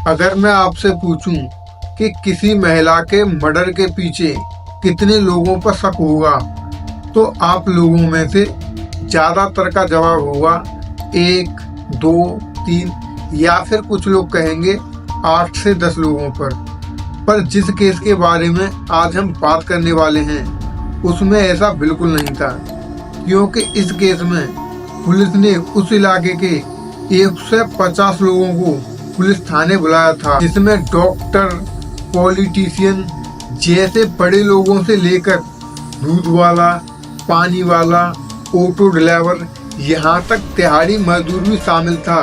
अगर मैं आपसे पूछूं कि किसी महिला के मर्डर के पीछे कितने लोगों पर शक होगा, तो आप लोगों में से ज्यादातर का जवाब होगा 1, 2, 3 या फिर कुछ लोग कहेंगे 8 से 10 लोगों पर जिस केस के बारे में आज हम बात करने वाले हैं उसमें ऐसा बिल्कुल नहीं था, क्योंकि इस केस में पुलिस ने उस इलाके के 150 लोगों को पुलिस थाने बुलाया था, जिसमें डॉक्टर, पॉलिटिशियन जैसे बड़े लोगों से लेकर दूध वाला, पानी वाला, ऑटो ड्राइवर, यहाँ तक दिहाड़ी मजदूर भी शामिल था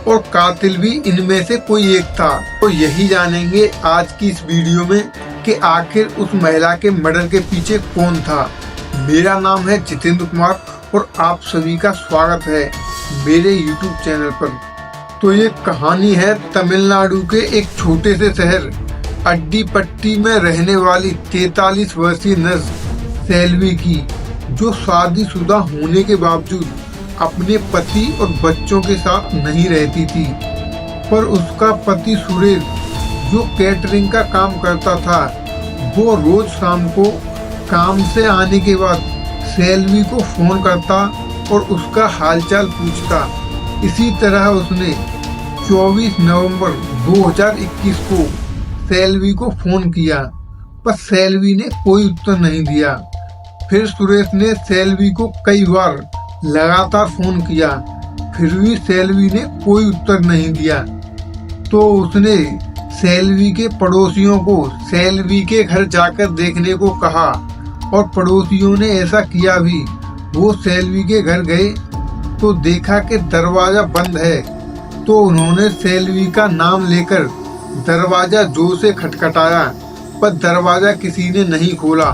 और कातिल भी इनमें से कोई एक था। तो यही जानेंगे आज की इस वीडियो में कि आखिर उस महिला के मर्डर के पीछे कौन था। मेरा नाम है जितेंद्र कुमार और आप सभी का स्वागत है मेरे YouTube चैनल पर। तो ये कहानी है तमिलनाडु के एक छोटे से शहर अड्डीपट्टी में रहने वाली 43 वर्षीय नर्स सेल्वी की, जो शादीशुदा होने के बावजूद अपने पति और बच्चों के साथ नहीं रहती थी। पर उसका पति सुरेश, जो कैटरिंग का काम करता था, वो रोज शाम को काम से आने के बाद सेल्वी को फोन करता और उसका हालचाल पूछता। इसी तरह उसने 24 नवंबर 2021 को सेल्वी को फोन किया, पर सेल्वी ने कोई उत्तर नहीं दिया। फिर सुरेश ने सेल्वी को कई बार लगातार फोन किया, फिर भी सेल्वी ने कोई उत्तर नहीं दिया। तो उसने सेल्वी के पड़ोसियों को सेल्वी के घर जाकर देखने को कहा और पड़ोसियों ने ऐसा किया भी। वो सेल्वी के घर गए तो देखा कि दरवाजा बंद है, तो उन्होंने सेल्वी का नाम लेकर दरवाजा जोर से खटखटाया, पर दरवाजा किसी ने नहीं खोला।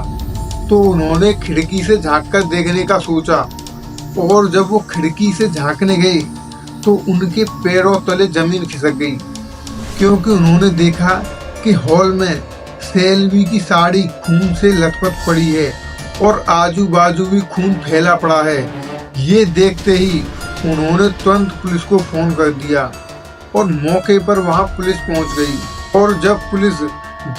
तो उन्होंने खिड़की से झांककर देखने का सोचा और जब वो खिड़की से झांकने गए तो उनके पैरों तले जमीन खिसक गई, क्योंकि उन्होंने देखा कि हॉल में सेल्वी की साड़ी खून से लथपथ पड़ी है और आजू बाजू भी खून फैला पड़ा है। ये देखते ही उन्होंने तुरंत पुलिस को फोन कर दिया और मौके पर वहां पुलिस पहुंच गई। और जब पुलिस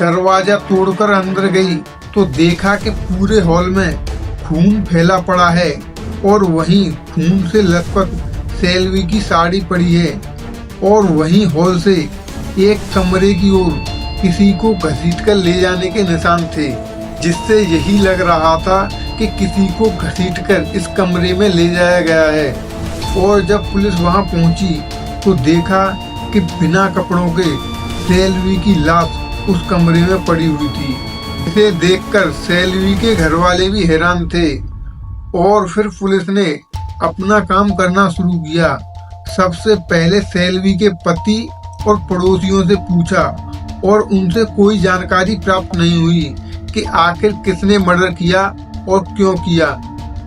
दरवाजा तोड़कर अंदर गई तो देखा कि पूरे हॉल में खून फैला पड़ा है और वहीं खून से लथपथ सेल्वी की साड़ी पड़ी है और वहीं हॉल से एक कमरे की ओर किसी को घसीटकर ले जाने के निशान थे, जिससे यही लग रहा था कि किसी को घसीटकर इस कमरे में ले जाया गया है। और जब पुलिस वहां पहुंची तो देखा कि बिना कपड़ों के सेल्वी की लाश उस कमरे में पड़ी हुई थी। इसे देखकर सेल्वी के घर वाले भी हैरान थे और फिर पुलिस ने अपना काम करना शुरू किया। सबसे पहले सेल्वी के पति और पड़ोसियों से पूछा और उनसे कोई जानकारी प्राप्त नहीं हुई कि आखिर किसने मर्डर किया और क्यों किया।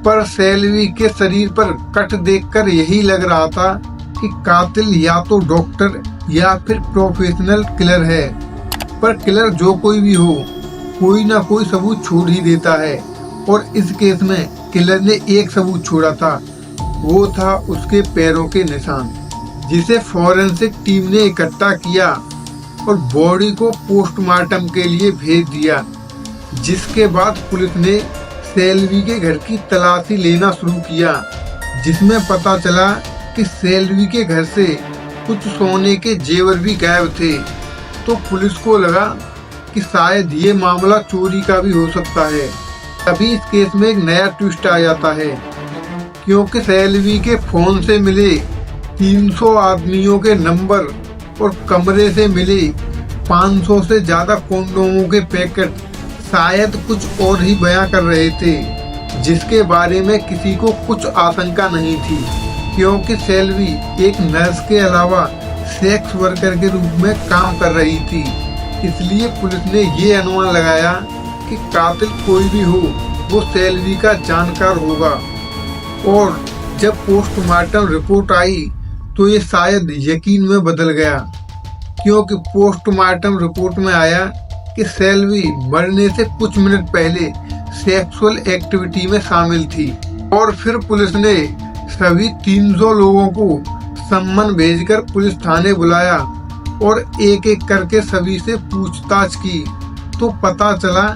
पर सेल्वी के शरीर पर कट देखकर यही लग रहा था कि कातिल या तो डॉक्टर या फिर प्रोफेशनल किलर है। पर किलर जो कोई भी हो, कोई ना कोई सबूत छोड़ ही देता है और इस केस में किलर ने एक सबूत छोड़ा था। वो था उसके पैरों के निशान, जिसे फॉरेंसिक टीम ने इकट्ठा किया और बॉडी को पोस्टमार्टम के लिए भेज दिया। जिसके बाद पुलिस ने सेल्वी के घर की तलाशी लेना शुरू किया, जिसमें पता चला कि सेल्वी के घर से कुछ सोने के जेवर भी गायब थे। तो पुलिस को लगा कि शायद ये मामला चोरी का भी हो सकता है। तभी इस केस में एक नया ट्विस्ट आ जाता है, क्योंकि सेल्वी के फोन से मिले 300 आदमियों के नंबर और कमरे से मिले 500 से ज्यादा कंडोमों के पैकेट शायद कुछ और ही बयां कर रहे थे, जिसके बारे में किसी को कुछ आशंका नहीं थी, क्योंकि सेल्वी एक नर्स के अलावा सेक्स वर्कर के रूप में काम कर रही थी। इसलिए पुलिस ने ये अनुमान लगाया कि कातिल कोई भी हो, वो सेल्वी का जानकार होगा। और जब पोस्टमार्टम रिपोर्ट आई तो ये शायद यकीन में बदल गया, क्योंकि पोस्टमार्टम रिपोर्ट में आया कि सेल्वी मरने से कुछ मिनट पहले सेक्सुअल एक्टिविटी में शामिल थी। और फिर पुलिस ने सभी 300 लोगों को सम्मन भेजकर पुलिस थाने बुलाया और एक एक करके सभी से पूछताछ की तो पता चला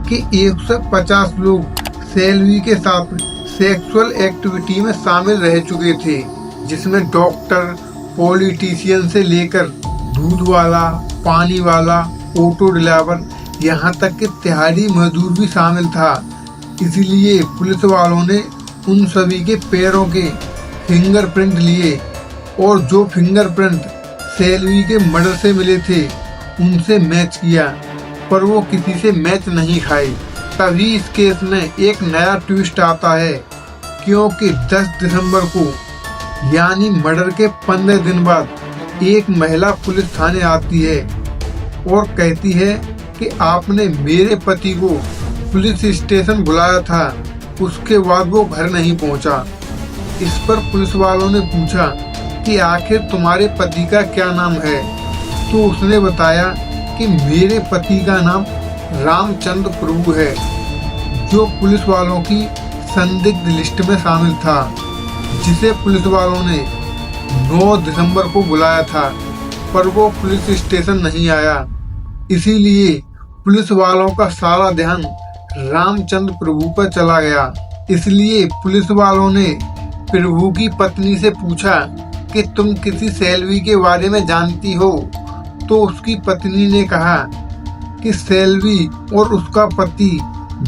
कि 150 लोग सेल्वी के साथ सेक्सुअल एक्टिविटी में शामिल रह चुके थे, जिसमें डॉक्टर, पॉलिटिशियन से लेकर दूध वाला, पानी वाला, ऑटो ड्राइवर, यहाँ तक कि दिहाड़ी मजदूर भी शामिल था। इसलिए पुलिस वालों ने उन सभी के पैरों के फिंगरप्रिंट लिए और जो फिंगरप्रिंट सेल्वी के मर्डर से मिले थे उनसे मैच किया, पर वो किसी से मैच नहीं खाए। तभी इस केस में एक नया ट्विस्ट आता है, क्योंकि 10 दिसंबर को यानी मर्डर के 15 दिन बाद एक महिला पुलिस थाने आती है और कहती है कि आपने मेरे पति को पुलिस स्टेशन बुलाया था, उसके बाद वो घर नहीं पहुंचा। इस पर पुलिस वालों ने पूछा कि आखिर तुम्हारे पति का क्या नाम है, तो उसने बताया कि मेरे पति का नाम रामचंद्र प्रभु है, जो पुलिस वालों की संदिग्ध लिस्ट में शामिल था, जिसे पुलिस वालों ने 9 दिसंबर को बुलाया था, पर वो पुलिस स्टेशन नहीं आया। इसीलिए पुलिस वालों का सारा ध्यान रामचंद्र प्रभु पर चला गया। इसलिए पुलिस वालों ने प्रभु की पत्नी से पूछा कि तुम किसी सेल्वी के बारे में जानती हो, तो उसकी पत्नी ने कहा कि सेल्वी और उसका पति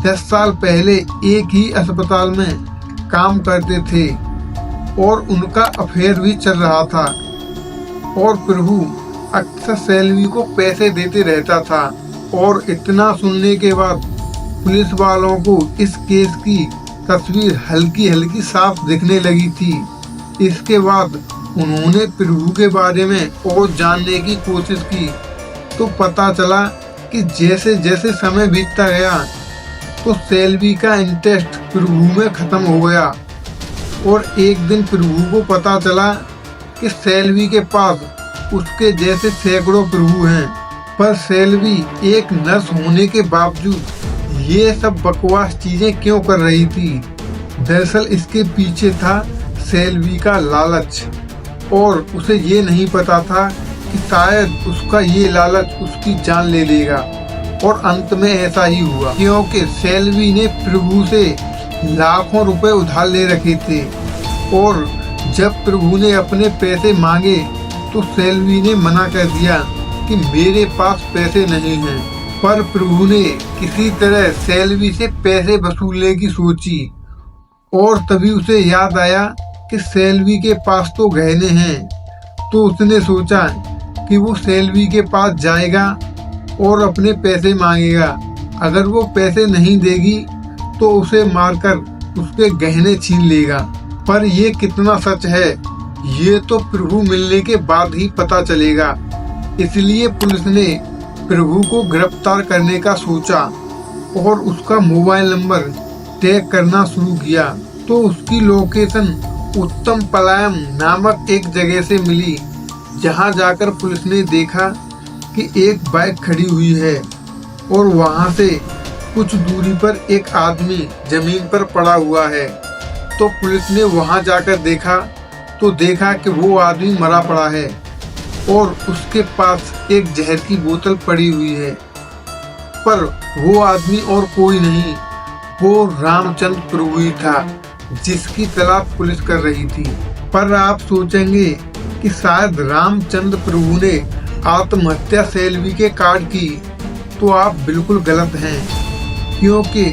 10 साल पहले एक ही अस्पताल में काम करते थे और उनका अफेयर भी चल रहा था और प्रभु अक्सर सेल्वी को पैसे देते रहता था। और इतना सुनने के बाद पुलिस वालों को इस केस की तस्वीर हल्की हल्की साफ दिखने लगी थी। इसके बाद उन्होंने प्रभु के बारे में और जानने की कोशिश की तो पता चला कि जैसे जैसे समय बीतता गया तो सेल्वी का इंटरेस्ट प्रभु में खत्म हो गया और एक दिन प्रभु को पता चला कि सेल्वी के पास उसके जैसे सैकड़ों प्रभु हैं, पर सेल्वी एक नर्स होने के बावजूद ये सब बकवास चीजें क्यों कर रही थी। दरअसल इसके पीछे था सेल्वी का लालच और उसे ये नहीं पता था कि शायद उसका ये लालच उसकी जान ले लेगा। और अंत में ऐसा ही हुआ, क्योंकि सेल्वी ने प्रभु से लाखों रुपए उधार ले रखे थे और जब प्रभु ने अपने पैसे मांगे तो सेल्वी ने मना कर दिया कि मेरे पास पैसे नहीं हैं। पर प्रभु ने किसी तरह सेल्वी से पैसे वसूलने की सोची और तभी उसे याद आया कि सेल्वी के पास तो गहने हैं, तो उसने सोचा कि वो सेल्वी के पास जाएगा और अपने पैसे मांगेगा। अगर वो पैसे नहीं देगी तो उसे मारकर उसके गहने छीन लेगा। पर ये कितना सच है ये तो प्रभु मिलने के बाद ही पता चलेगा। इसलिए पुलिस ने प्रभु को गिरफ्तार करने का सोचा और उसका मोबाइल नंबर ट्रैक करना शुरू किया तो उसकी लोकेशन उत्तम पलायम नामक एक जगह से मिली, जहां जाकर पुलिस ने देखा कि एक बाइक खड़ी हुई है और वहां से कुछ दूरी पर एक आदमी जमीन पर पड़ा हुआ है। तो पुलिस ने वहां जाकर देखा तो देखा कि वो आदमी मरा पड़ा है और उसके पास एक जहर की बोतल पड़ी हुई है। पर वो आदमी और कोई नहीं, वो रामचंद्र प्रभु ही था जिसकी तलाश पुलिस कर रही थी। पर आप सोचेंगे कि शायद रामचंद्र प्रभु ने आत्महत्या सेल्वी के कार्ड की, तो आप बिल्कुल गलत हैं, क्योंकि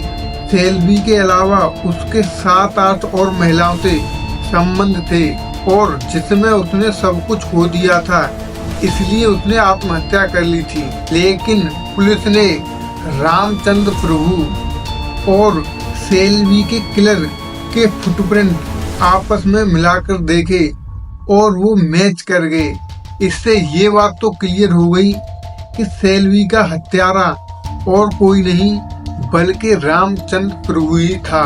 सेल्वी के अलावा उसके 7-8 और महिलाओं से संबंध थे और जिसमें उसने सब कुछ खो दिया था, इसलिए उसने आत्महत्या कर ली थी। लेकिन पुलिस ने रामचंद्र प्रभु और सेल्वी के किलर के फुटप्रिंट आपस में मिलाकर देखे और वो मैच कर गए। इससे ये बात तो क्लियर हो गई कि सेल्वी का हत्यारा और कोई नहीं बल्कि रामचंद्र प्रभु ही था।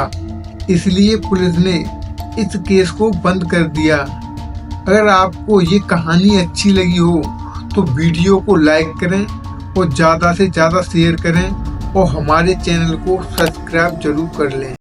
इसलिए पुलिस ने इस केस को बंद कर दिया। अगर आपको ये कहानी अच्छी लगी हो तो वीडियो को लाइक करें और ज़्यादा से ज़्यादा शेयर करें और हमारे चैनल को सब्सक्राइब जरूर कर लें।